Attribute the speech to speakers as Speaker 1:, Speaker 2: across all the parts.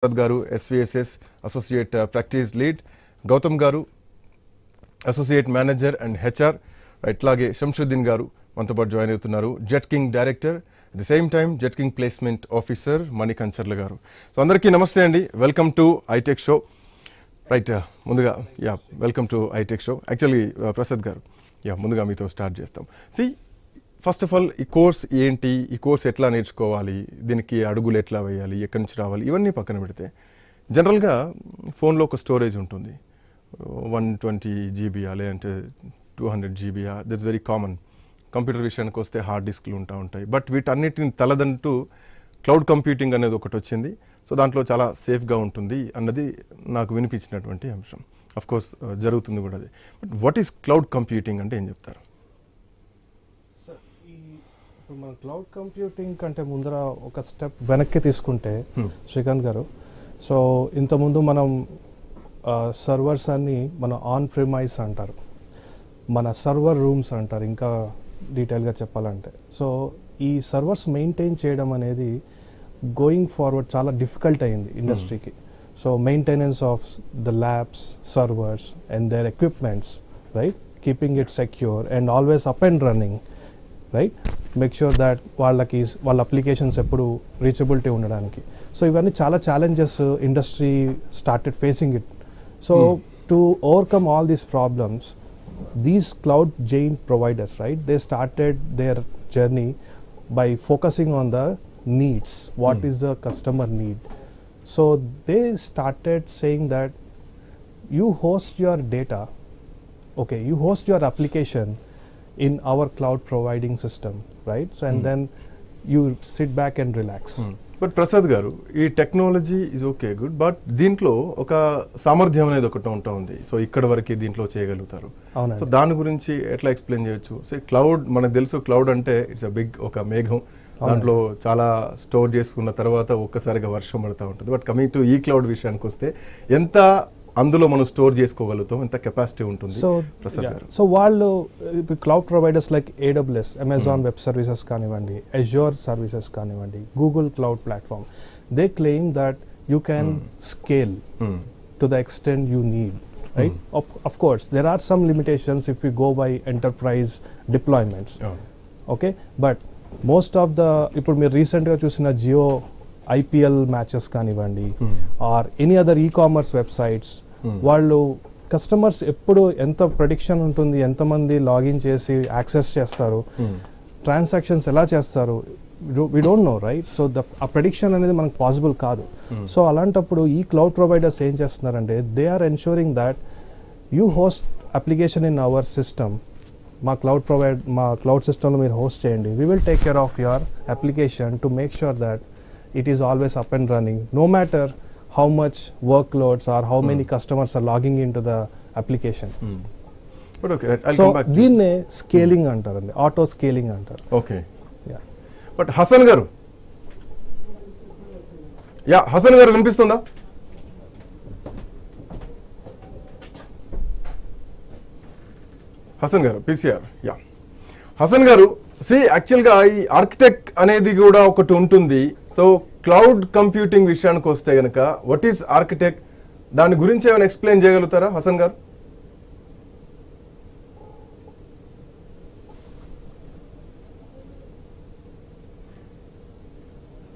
Speaker 1: గారు SVSS associate practice lead, Gautam గారు associate manager and HR, ఇట్లాగే శంషుద్దీన్ గారు మనతో పాటు జాయిన్ అవుతున్నారు, Jet King director, at the same time Jet King placement officer Manikancharla garu. So అందరికీ నమస్తే అండి, welcome to iTech show. Right, ముందుగా welcome to iTech show. Actually Prasad garu, ముందుగా మీతో స్టార్ట్ చేస్తాం. ఫస్ట్ ఆఫ్ ఆల్ ఈ కోర్స్ ఏంటి, ఈ కోర్స్ ఎట్లా నేర్చుకోవాలి, దీనికి అడుగులు ఎట్లా వేయాలి, ఎక్కడి నుంచి రావాలి, ఇవన్నీ పక్కన పెడితే జనరల్గా ఫోన్లో ఒక స్టోరేజ్ ఉంటుంది, 120 జీబీయా లేదంటే 200 జీబీయా, దట్స్ వెరీ కామన్. కంప్యూటర్ విషయానికి వస్తే హార్డ్ డిస్క్లు ఉంటాయి. బట్ వీటన్నిటిని తలదంటూ క్లౌడ్ కంప్యూటింగ్ అనేది ఒకటి వచ్చింది. సో దాంట్లో చాలా సేఫ్గా ఉంటుంది అన్నది నాకు వినిపించినటువంటి అంశం. అఫ్ కోర్స్ జరుగుతుంది కూడా అది. But what is cloud computing అంటే ఏం చెప్తారు?
Speaker 2: ఇప్పుడు మన క్లౌడ్ కంప్యూటింగ్ కంటే ముందర ఒక స్టెప్ వెనక్కి తీసుకుంటే శ్రీకాంత్ గారు, సో ఇంతకుముందు మనం సర్వర్స్ అన్ని మన ఆన్ ప్రిమైస్ అంటారు, మన సర్వర్ రూమ్స్ అంటారు ఇంకా డీటెయిల్గా చెప్పాలంటే. సో ఈ సర్వర్స్ మెయింటైన్ చేయడం అనేది గోయింగ్ ఫార్వర్డ్ చాలా డిఫికల్ట్ అయింది ఇండస్ట్రీకి. So maintenance of the labs, servers and their equipments, right, keeping it secure and always up and running, right, make sure that వాళ్ళ అప్లికేషన్స్ ఎప్పుడు రీచబిలిటీ ఉండడానికి. సో ఇవన్నీ చాలా challenges industry started facing it. So to overcome all these problems, these cloud giant providers, right, they started their journey by focusing on the needs, what is the customer need. So they started saying that you host your data, okay, you host your application in our cloud providing system, right, so and then you sit back and relax.
Speaker 1: But Prasad గారు, ఈ technology is okay good, but దీంట్లో ఒక సామర్థ్యం అనేది ఒకటి ఉంటుంది. So ఇక్కడ వరకు దీంట్లో చేయగలుగుతారు. సో దాని గురించి ఎట్లా ఎక్స్ప్లెయిన్ చేయొచ్చు? సో క్లౌడ్, మనకు తెలుసు క్లౌడ్ అంటే ఇట్స్ అ బిగ్ ఒక మేఘం, దాంట్లో చాలా స్టోర్ చేసుకున్న తర్వాత ఒక్కసారిగా వర్షం పడుతూ ఉంటుంది. బట్ కమింగ్ టు ఈ క్లౌడ్ విషయానికి వస్తే ఎంత అందులో మనం స్టోర్ చేసుకోగలుగుతాం, ఎంత కెపాసిటీ ఉంటుంది ప్రసాద్ గారు?
Speaker 2: సో వాళ్ళు cloud providers like AWS, Amazon web services కానివ్వండి, అజ్యూర్ సర్వీసెస్ కానివ్వండి, Google cloud platform, they claim that you can scale to the extent you need, right? Of course there are some limitations if we go by enterprise deployments, okay, but most of the ఇప్పుడు మీరు రీసెంట్గా చూసిన Jio IPL matches కానివ్వండి or any other e-commerce websites, వాళ్ళు customers ఎప్పుడు ఎంత prediction ఉంటుంది, ఎంతమంది లాగిన్ చేసి యాక్సెస్ చేస్తారు, ట్రాన్సాక్షన్స్ ఎలా చేస్తారు, we don't know, right? So ఆ ప్రెడిక్షన్ అనేది మనకు పాసిబుల్ కాదు. సో అలాంటప్పుడు ఈ క్లౌడ్ ప్రొవైడర్స్ ఏం చేస్తున్నారంటే, they are ensuring that you host application in our system, మా క్లౌడ్ సిస్టంలో మీరు హోస్ట్ చేయండి, we will take care of your application to make sure that it is always up and running, no matter how much workloads or how many customers are logging into the application.
Speaker 1: But okay, I'll
Speaker 2: so
Speaker 1: come back.
Speaker 2: దీన్నే scaling అంటారండి, auto scaling అంటారు.
Speaker 1: Okay, but Hasan గారు, హసన్ గారు వినిపిస్తుందా? హసన్ గారు PCR, Hasan గారు, యాక్చువల్గా ఈ architect అనేది కూడా ఒకటి ఉంటుంది. సో క్లౌడ్ కంప్యూటింగ్ విషయానికి వస్తే కనుక వాట్ ఈస్ ఆర్కిటెక్ట్, దాని గురించి ఏమైనా ఎక్స్ప్లెయిన్ చేయగలుగుతారా హసన్ గారు?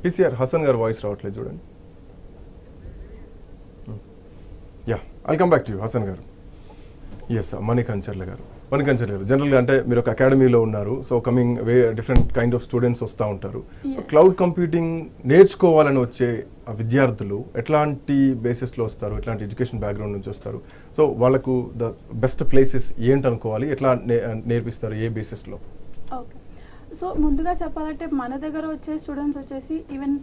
Speaker 1: PCR హసన్ గారు వాయిస్ రావట్లేదు చూడండి. I'll come back to you Hasan గారు. మణికంచర్ల గారు, జనరల్గా అంటే మీరు ఒక అకాడమీలో ఉన్నారు. So coming different kind of students వస్తూ ఉంటారు. క్లౌడ్ కంప్యూటింగ్ నేర్చుకోవాలని వచ్చే విద్యార్థులు ఎట్లాంటి బేసిస్లో వస్తారు, ఎట్లాంటి ఎడ్యుకేషన్ బ్యాక్గ్రౌండ్ నుంచి వస్తారు? సో వాళ్ళకు ద బెస్ట్ ప్లేసెస్ ఏంటి అనుకోవాలి, ఎట్లా నేర్పిస్తారు, ఏ బేసిస్లో?
Speaker 3: ఓకే, సో ముందుగా చెప్పాలంటే మన దగ్గర వచ్చే స్టూడెంట్స్ వచ్చేసి even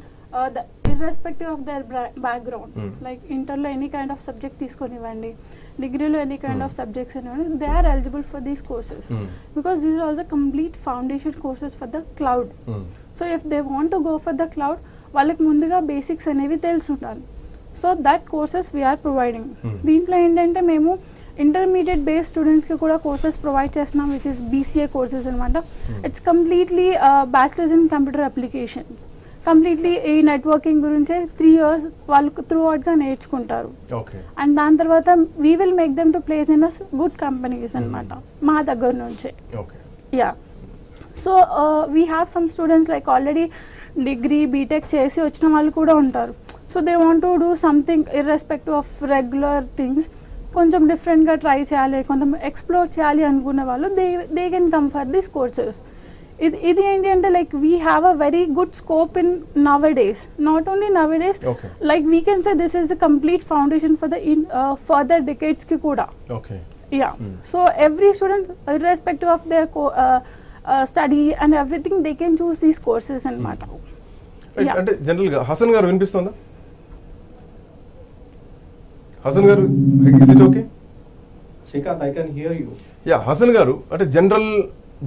Speaker 3: irrespective of their background, like ఇంటర్లో ఎనీ కైండ్ ఆఫ్ సబ్జెక్ట్ తీసుకొనివ్వండి, డిగ్రీలో ఎనీ కైండ్ ఆఫ్ సబ్జెక్ట్స్ అనేవి, they are eligible for these courses because these are also complete foundation courses for the cloud. So if they want to go for the cloud, వాళ్ళకి ముందుగా basics అనేవి తెలిసి ఉండాలి. So that courses we are providing. దీంట్లో ఏంటంటే మేము intermediate base స్టూడెంట్స్కి కూడా కోర్సెస్ ప్రొవైడ్ చేస్తున్నాం, విచ్ ఇస్ BCA కోర్సెస్ అనమాట. It's completely bachelors in computer applications. Completely ఈ నెట్వర్కింగ్ గురించే 3 years వాళ్ళు త్రూ అవుట్గా నేర్చుకుంటారు. అండ్ దాని తర్వాత we will make them to place in us good companies అనమాట మా దగ్గర నుంచే. Yeah, so we have some students like already degree BTech చేసి వచ్చిన వాళ్ళు కూడా ఉంటారు. So they want to do something irrespective of regular things, కొంచెం డిఫరెంట్గా ట్రై చేయాలి, కొంచెం ఎక్స్ప్లోర్ చేయాలి అనుకునే వాళ్ళు they can come for these courses. ఇది ఏంటి అంటే like we have a very good scope in now days, not only nowadays, like we can say this is a complete foundation for the further డికేడ్స్కి కూడా. Yeah, so every student irrespective of their study and everything they can choose these courses అనమాట.
Speaker 1: అంటే general గా హసన్ గారు వినిపిస్తుందా? Hasan garu, is it okay?
Speaker 4: Srikanth, I can hear you.
Speaker 1: Yeah, Hasan garu, అంటే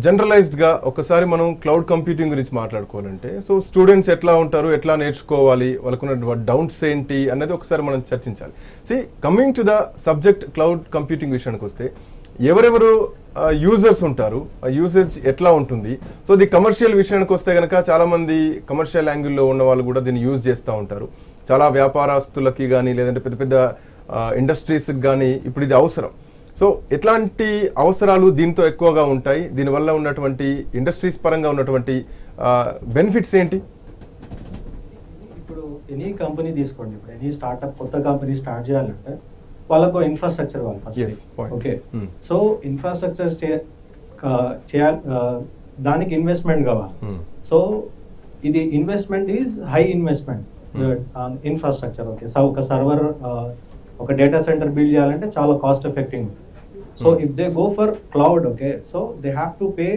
Speaker 1: generalized గా ఒకసారి మనం క్లౌడ్ కంప్యూటింగ్ గురించి మాట్లాడుకోవాలంటే, సో స్టూడెంట్స్ ఎట్లా ఉంటారు, ఎట్లా నేర్చుకోవాలి, వాళ్ళకున్న డౌట్స్ ఏంటి అనేది ఒకసారి మనం చర్చించాలి. See, coming to the subject cloud computing విషయానికి వస్తే, ఎవరెవరు యూజర్స్ ఉంటారు, ఆ యూసేజ్ ఎట్లా ఉంటుంది? సో ది కమర్షియల్ విషయానికి వస్తే కనుక చాలా మంది కమర్షియల్ యాంగిల్లో ఉన్న వాళ్ళు కూడా దీన్ని యూజ్ చేస్తూ ఉంటారు. చాలా వ్యాపారస్తులకి కానీ లేదంటే పెద్ద పెద్ద ఇండస్ట్రీస్కి కానీ ఇప్పుడు ఇది అవసరం. సో ఎట్లాంటి అవసరాలు దీంతో ఎక్కువగా ఉంటాయి, దీనివల్ల ఉన్నటువంటి ఇండస్ట్రీస్ పరంగా ఉన్నటువంటి బెనిఫిట్స్ ఏంటి?
Speaker 4: ఇప్పుడు ఎనీ కంపెనీ తీసుకోండి, ఇప్పుడు ఎనీ స్టార్ట్అప్ కొత్త కంపెనీ స్టార్ట్ చేయాలంటే వాళ్ళకు ఇన్ఫ్రాస్ట్రక్చర్ కావాలి ఫస్ట్. ఓకే, సో ఇన్ఫ్రాస్ట్రక్చర్ చేయాలి, దానికి ఇన్వెస్ట్మెంట్ కావాలి. సో ఇది investment is high investment infrastructure. Okay, so ఒక సర్వర్, ఒక డేటా సెంటర్ బిల్డ్ చేయాలంటే చాలా cost effective. So if they go for cloud, okay, so they have to pay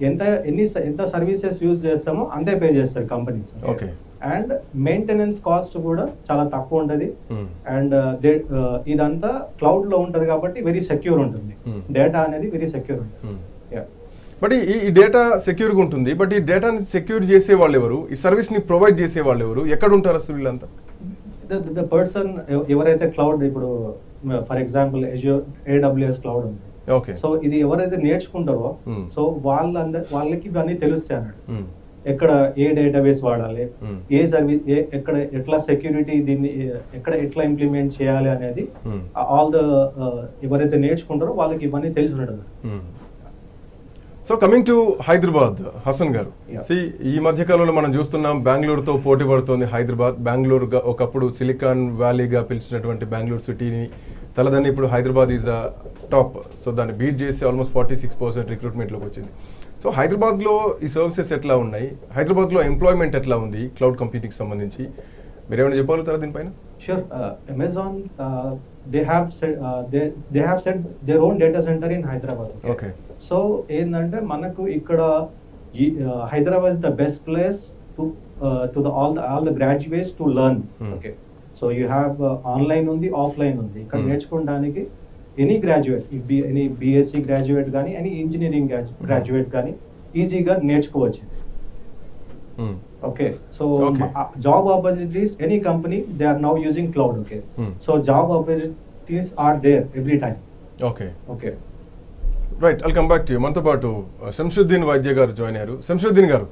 Speaker 4: ఎంత services use చేస్తామో అంతే పే చేస్తారు companies.
Speaker 1: Okay,
Speaker 4: and maintenance cost కూడా చాలా తక్కువ ఉంటుంది. అండ్ ఇదంతా క్లౌడ్ లో ఉంటది కాబట్టి వెరీ సెక్యూర్ ఉంటుంది, డేటా అనేది వెరీ సెక్యూర్ ఉంటుంది.
Speaker 1: బట్ ఈ డేటా సెక్యూర్గా ఉంటుంది, బట్ ఈ డేటాని సెక్యూర్ చేసే వాళ్ళు ఎవరు, ఈ సర్వీస్ ని ప్రొవైడ్ చేసే వాళ్ళు ఎవరు, ఎక్కడ ఉంటారు అసలు వీళ్ళంతా?
Speaker 4: ద పర్సన్ ఎవరైతే క్లౌడ్, ఇప్పుడు ఫర్ ఎగ్జాంపుల్ AWS క్లౌడ్ ఉంది.
Speaker 1: ఓకే,
Speaker 4: సో ఇది ఎవరైతే నేర్చుకుంటారో సో వాళ్ళకి ఇవన్నీ తెలుస్తాయి అన్నట్టు. ఎక్కడ ఏ డేటాబేస్ వాడాలి, ఏ సర్వీస్, ఎక్కడ ఎట్లా సెక్యూరిటీ, దీన్ని ఎక్కడ ఎట్లా ఇంప్లిమెంట్ చేయాలి అనేది ఆల్ ద ఎవరైతే నేర్చుకుంటారో వాళ్ళకి ఇవన్నీ తెలిసి ఉంటుంది.
Speaker 1: So coming to Hyderabad, Hasan గారు, ఈ మధ్య కాలంలో మనం చూస్తున్నాం బెంగళూరుతో పోటీ పడుతోంది హైదరాబాద్. బెంగళూరు ఒకప్పుడు సిలికాన్ వ్యాలీగా పిలిచినటువంటి బెంగళూరు సిటీని తలదని ఇప్పుడు Hyderabad is the top. So దాన్ని బీట్ చేసి ఆల్మోస్ట్ 46% రిక్రూట్మెంట్లోకి వచ్చింది. సో హైదరాబాద్లో ఈ సర్వీసెస్ ఎట్లా ఉన్నాయి, హైదరాబాద్లో ఎంప్లాయ్మెంట్ ఎట్లా ఉంది క్లౌడ్ కంప్యూటింగ్కి సంబంధించి, మీరు ఏమైనా చెప్పగలుగుతారా దీనిపైన?
Speaker 4: Sure. Amazon they have set their own data center in Hyderabad.
Speaker 1: Okay.
Speaker 4: So ఏందంటే మనకు ఇక్కడ Hyderabad is the best place to all the graduates to learn. Okay. So you have online ఉంది, offline ఉంది. ఇక్కడ నేర్చుకోవడానికి any graduate, any BSc graduate కానీ any engineering graduate కానీ ఈజీగా నేర్చుకోవచ్చు. Okay, so job opportunities, any company, they are now using cloud. Okay, so job opportunities are there every time.
Speaker 1: Okay, right, I'll come back to you. మనతో పాటు శంషుద్దీన్ వైద్య గారు join అయ్యారు. శంషుద్దీన్ గారు,